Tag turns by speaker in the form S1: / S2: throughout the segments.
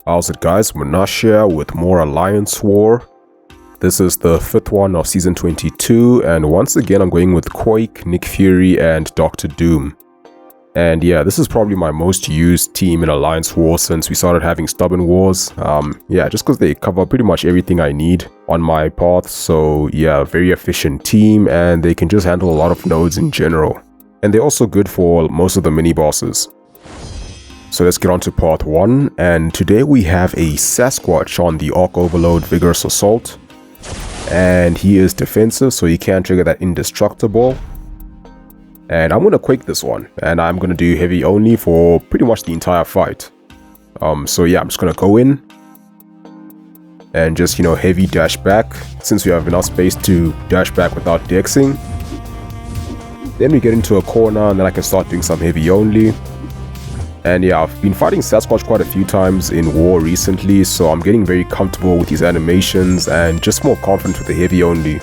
S1: How's it guys, Munash here with more Alliance War. This is the 5th one of Season 22 and once again I'm going with Quake, Nick Fury and Dr. Doom. And yeah, this is probably my most used team in Alliance War since we started having Stubborn Wars. Yeah, just because they cover pretty much everything I need on my path. So yeah, very efficient team and they can just handle a lot of nodes in general. And they're also good for most of the mini-bosses. So let's get on to part 1, and today we have a Sasquatch on the Arc Overload Vigorous Assault. And he is defensive, so he can't trigger that Indestructible. And I'm going to Quake this one, and I'm going to do heavy only for pretty much the entire fight. So yeah, I'm just going to go in. And just, heavy dash back, since we have enough space to dash back without dexing. Then we get into a corner, and then I can start doing some heavy only. And yeah, I've been fighting Sasquatch quite a few times in war recently, so I'm getting very comfortable with these animations and just more confident with the heavy only.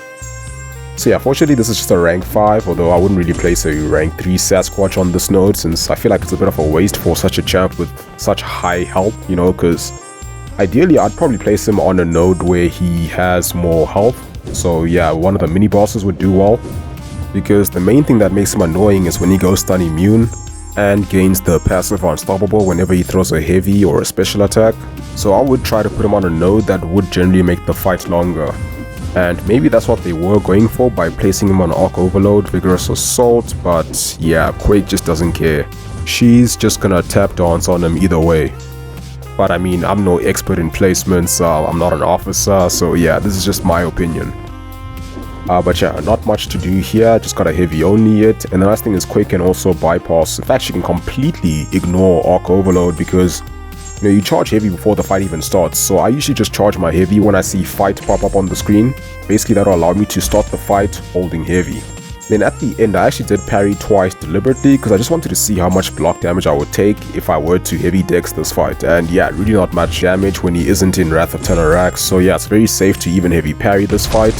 S1: So yeah, fortunately this is just a rank 5, although I wouldn't really place a rank 3 Sasquatch on this node since I feel like it's a bit of a waste for such a champ with such high health, because ideally I'd probably place him on a node where he has more health. So yeah, one of the mini bosses would do well, because the main thing that makes him annoying is when he goes stun immune and gains the passive Unstoppable whenever he throws a heavy or a special attack. So I would try to put him on a node that would generally make the fight longer. And maybe that's what they were going for by placing him on Arc Overload, Vigorous Assault, but yeah, Quake just doesn't care. She's just gonna tap dance on him either way. But I mean, I'm no expert in placements, I'm not an officer, so yeah, this is just my opinion. But yeah, not much to do here, just got a heavy only it. And the last thing is Quake can also bypass, in fact she can completely ignore Arc Overload because you charge heavy before the fight even starts. So I usually just charge my heavy when I see fight pop up on the screen. Basically that'll allow me to start the fight holding heavy. Then at the end I actually did parry twice deliberately because I just wanted to see how much block damage I would take if I were to heavy dex this fight. And yeah, really not much damage when he isn't in Wrath of Teknoaxe. So yeah, it's very safe to even heavy parry this fight.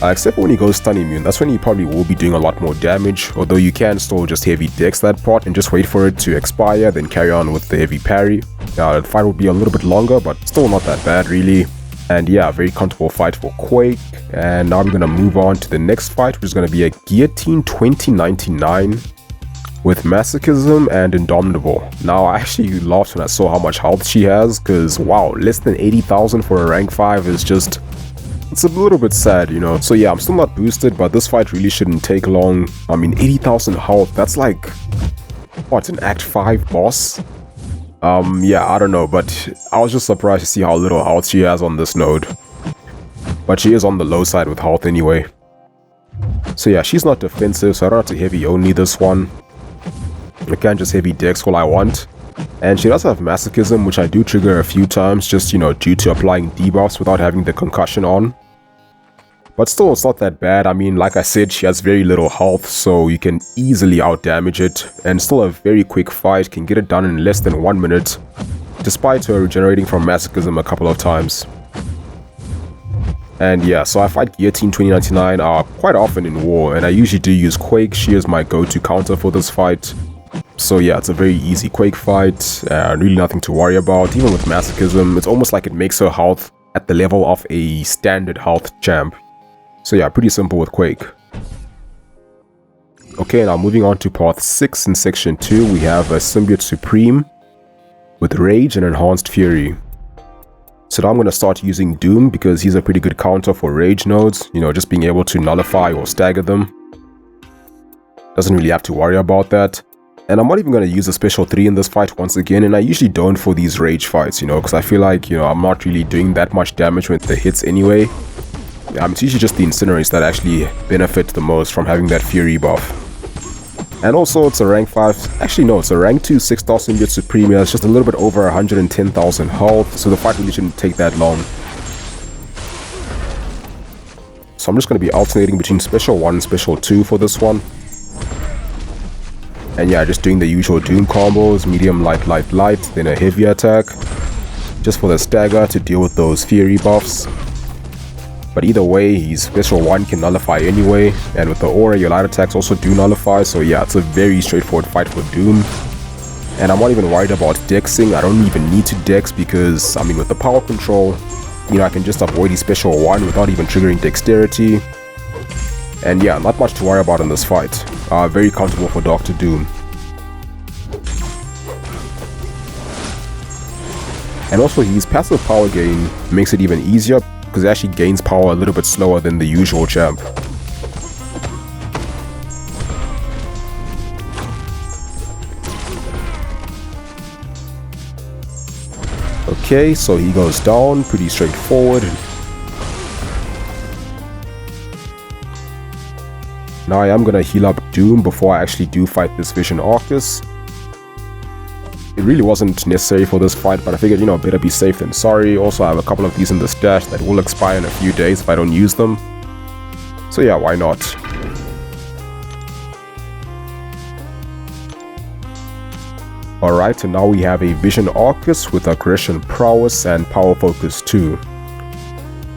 S1: Except for when he goes stun immune, that's when he probably will be doing a lot more damage, although you can still just heavy dex that part and just wait for it to expire, then carry on with the heavy parry. The fight will be a little bit longer, but still not that bad really. And yeah, very comfortable fight for Quake. And now I'm going to move on to the next fight, which is going to be a Guillotine 2099 with Masochism and Indomitable. Now I actually laughed when I saw how much health she has, because wow, less than 80,000 for a rank 5 is just... it's a little bit sad, So yeah, I'm still not boosted, but this fight really shouldn't take long. I mean, 80,000 health, that's like... what, an Act 5 boss? Yeah, I don't know, but I was just surprised to see how little health she has on this node. But she is on the low side with health anyway. So yeah, she's not defensive, so I don't have to heavy only this one. I can just heavy dex all I want. And she does have Masochism, which I do trigger a few times, just, due to applying debuffs without having the concussion on. But still, it's not that bad. I mean, like I said, she has very little health, so you can easily outdamage it. And still a very quick fight, can get it done in less than 1 minute, despite her regenerating from Masochism a couple of times. And yeah, so I fight Guillotine 2099 quite often in war, and I usually do use Quake. She is my go-to counter for this fight. So yeah, it's a very easy Quake fight, really nothing to worry about. Even with Masochism, it's almost like it makes her health at the level of a standard health champ. So yeah, pretty simple with Quake. Okay, now moving on to part 6 in section 2, we have a Symbiote Supreme with Rage and Enhanced Fury. So now I'm going to start using Doom because he's a pretty good counter for Rage nodes, just being able to nullify or stagger them. Doesn't really have to worry about that. And I'm not even going to use a special 3 in this fight once again, and I usually don't for these rage fights, because I feel like, I'm not really doing that much damage with the hits anyway. It's usually just the Incinerates that actually benefit the most from having that Fury buff. And also, it's a rank 5, actually no, it's a rank 2 6-star Symbiote Supreme, it's just a little bit over 110,000 health, so the fight really shouldn't take that long. So I'm just going to be alternating between Special 1 and Special 2 for this one. And yeah, just doing the usual Doom combos, medium, light, light, light, then a heavy attack. Just for the stagger to deal with those Fury buffs. But either way, his Special 1 can nullify anyway. And with the aura, your light attacks also do nullify. So yeah, it's a very straightforward fight for Doom. And I'm not even worried about dexing. I don't even need to dex because, I mean, with the power control, you know, I can just avoid his special 1 without even triggering dexterity. And yeah, not much to worry about in this fight. Very comfortable for Dr. Doom. And also his passive power gain makes it even easier because it actually gains power a little bit slower than the usual champ. Okay, so he goes down, pretty straightforward. Now I am gonna heal up Doom before I actually do fight this Vision Aarkus. It really wasn't necessary for this fight, but I figured, you know, better be safe than sorry. Also, I have a couple of these in the stash that will expire in a few days if I don't use them. So yeah, why not? Alright, so now we have a Vision Aarkus with Aggression Prowess and Power Focus 2.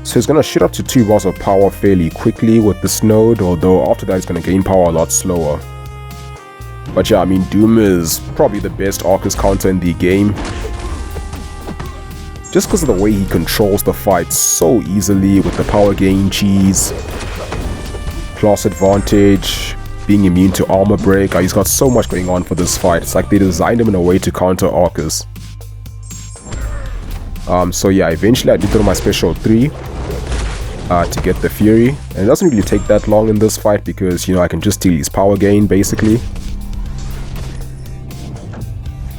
S1: So he's gonna shoot up to 2 bars of power fairly quickly with this node, although after that he's gonna gain power a lot slower. But yeah, I mean, Doom is probably the best Aarkus counter in the game. Just because of the way he controls the fight so easily with the power gain cheese, class advantage, being immune to armor break. He's got so much going on for this fight. It's like they designed him in a way to counter Aarkus. So yeah, eventually I did throw my special 3 to get the Fury. And it doesn't really take that long in this fight because, you know, I can just steal his power gain basically.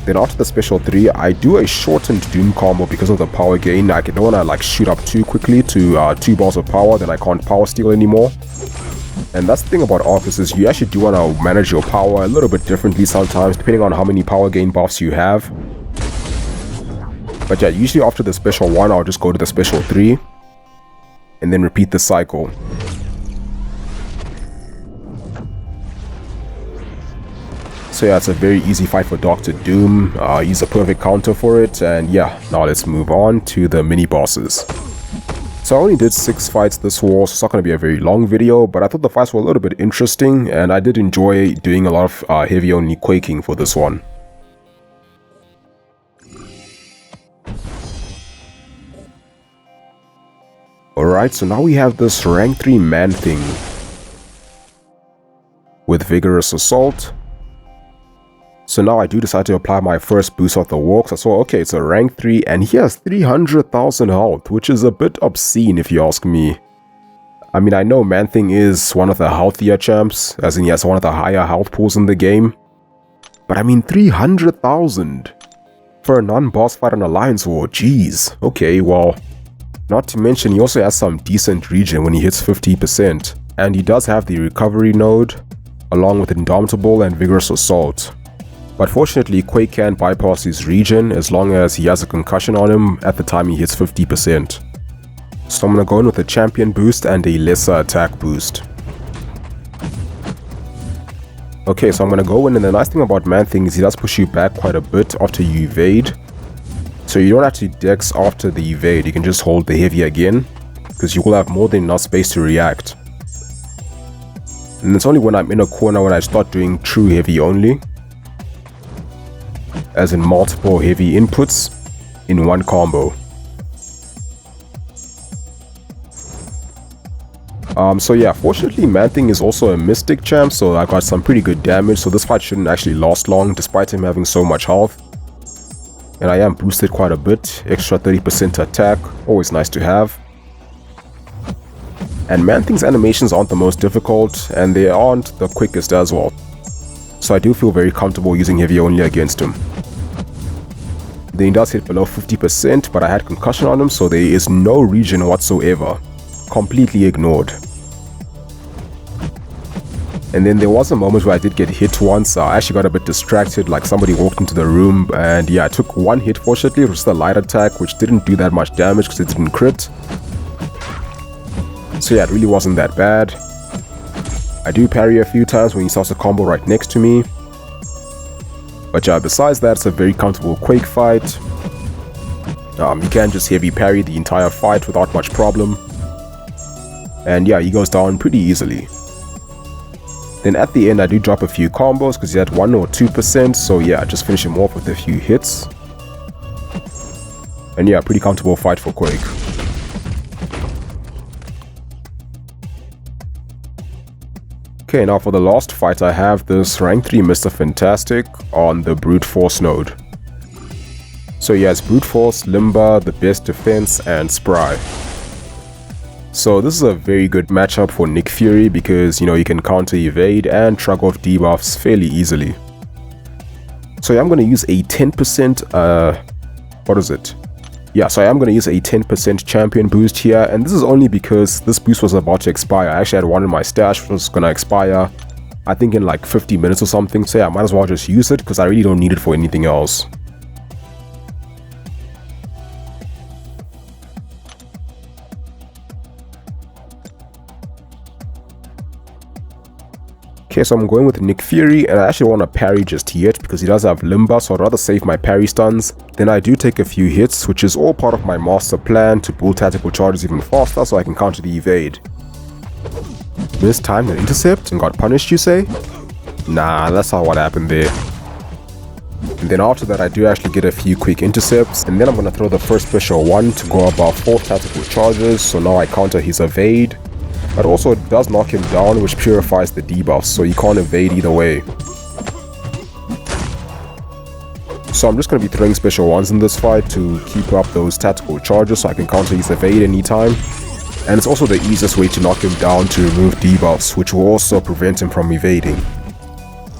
S1: Then after the special 3, I do a shortened Doom combo because of the power gain. I don't want to like shoot up too quickly to 2 bars of power, then I can't power steal anymore. And that's the thing about Aarkus is you actually do want to manage your power a little bit differently sometimes, depending on how many power gain buffs you have. But yeah, usually after the special 1, I'll just go to the special 3, and then repeat the cycle. So yeah, it's a very easy fight for Dr. Doom. He's a perfect counter for it, and yeah, now let's move on to the mini-bosses. So I only did 6 fights this war, so it's not going to be a very long video, but I thought the fights were a little bit interesting, and I did enjoy doing a lot of heavy-only quaking for this one. Alright, so now we have this rank 3 ManThing with Vigorous Assault. So now I do decide to apply my first boost of the walks. I saw, okay, it's a rank 3 and he has 300,000 health, which is a bit obscene if you ask me. I mean, I know ManThing is one of the healthier champs, as in he has one of the higher health pools in the game. But I mean, 300,000 for a non-boss fight on Alliance War, jeez. Okay, well, not to mention he also has some decent regen when he hits 50%. And he does have the recovery node, along with Indomitable and Vigorous Assault. But fortunately, Quake can't bypass his regen as long as he has a concussion on him at the time he hits 50%. So I'm gonna go in with a champion boost and a lesser attack boost. Okay, so I'm gonna go in, and the nice thing about ManThing is he does push you back quite a bit after you evade. So you don't actually dex after the evade, you can just hold the heavy again, because you will have more than enough space to react. And it's only when I'm in a corner when I start doing true heavy only, as in multiple heavy inputs in one combo. So yeah, fortunately ManThing is also a mystic champ, so I got some pretty good damage, so this fight shouldn't actually last long despite him having so much health. And I am boosted quite a bit, extra 30% attack, always nice to have. And ManThing's animations aren't the most difficult, and they aren't the quickest as well. So I do feel very comfortable using heavy only against him. Then he does hit below 50%, but I had concussion on him, so there is no regen whatsoever. Completely ignored. And then there was a moment where I did get hit once. I actually got a bit distracted, like somebody walked into the room, and yeah, I took one hit fortunately. It was the light attack, which didn't do that much damage because it didn't crit. So yeah, it really wasn't that bad. I do parry a few times when he starts a combo right next to me. But yeah, besides that, it's a very comfortable Quake fight. You can just heavy parry the entire fight without much problem. And yeah, he goes down pretty easily. Then at the end I do drop a few combos because he had 1 or 2%, so yeah, just finish him off with a few hits. And yeah, pretty comfortable fight for Quake. Okay, now for the last fight I have this rank 3 Mr. Fantastic on the Brute Force node. So he has Brute Force, Limber, the best defense, and Spry. So this is a very good matchup for Nick Fury because, you know, you can counter evade and shrug off debuffs fairly easily. So yeah, I'm going to use a 10%, what is it? Yeah, so I am going to use a 10% champion boost here, and this is only because this boost was about to expire. I actually had one in my stash which was going to expire, I think in like 50 minutes or something, so yeah, I might as well just use it because I really don't need it for anything else. Okay, so I'm going with Nick Fury, and I actually want to parry just yet because he does have Limber, so I'd rather save my parry stuns. Then I do take a few hits, which is all part of my master plan to pull tactical charges even faster so I can counter the evade. Mistimed an intercept and got punished, you say? Nah, that's not what happened there. And then after that I do actually get a few quick intercepts, and then I'm going to throw the first special one to go above 4 tactical charges, so now I counter his evade. But also it does knock him down, which purifies the debuffs, so you can't evade either way. So I'm just going to be throwing special ones in this fight to keep up those tactical charges so I can counter his evade anytime. And it's also the easiest way to knock him down to remove debuffs, which will also prevent him from evading.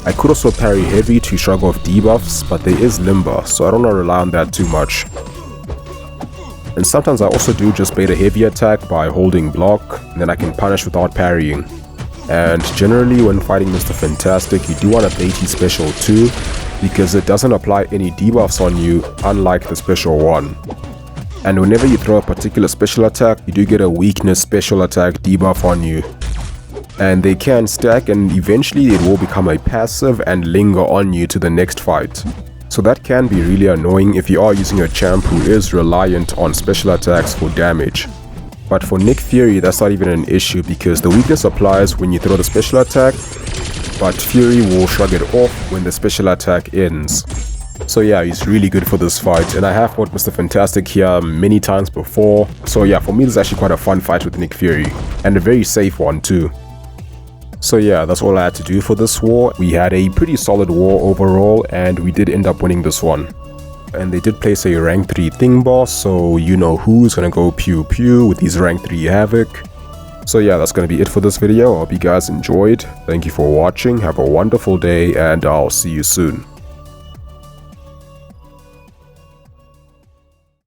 S1: I could also parry heavy to shrug off debuffs, but there is Limber, so I don't want to rely on that too much. And sometimes I also do just bait a heavy attack by holding block, and then I can punish without parrying. And generally when fighting Mr. Fantastic, you do want to bait his special too, because it doesn't apply any debuffs on you, unlike the special one. And whenever you throw a particular special attack, you do get a weakness special attack debuff on you. And they can stack, and eventually it will become a passive and linger on you to the next fight. So that can be really annoying if you are using a champ who is reliant on special attacks for damage. But for Nick Fury, that's not even an issue because the weakness applies when you throw the special attack, but Fury will shrug it off when the special attack ends. So yeah, he's really good for this fight, and I have fought Mr. Fantastic here many times before. So yeah, for me this is actually quite a fun fight with Nick Fury, and a very safe one too. So yeah, that's all I had to do for this war. We had a pretty solid war overall, and we did end up winning this one. And they did place a rank 3 thing boss, so you know who's gonna go pew pew with his rank 3 havoc. So yeah, that's gonna be it for this video. I hope you guys enjoyed. Thank you for watching, have a wonderful day, and I'll see you soon.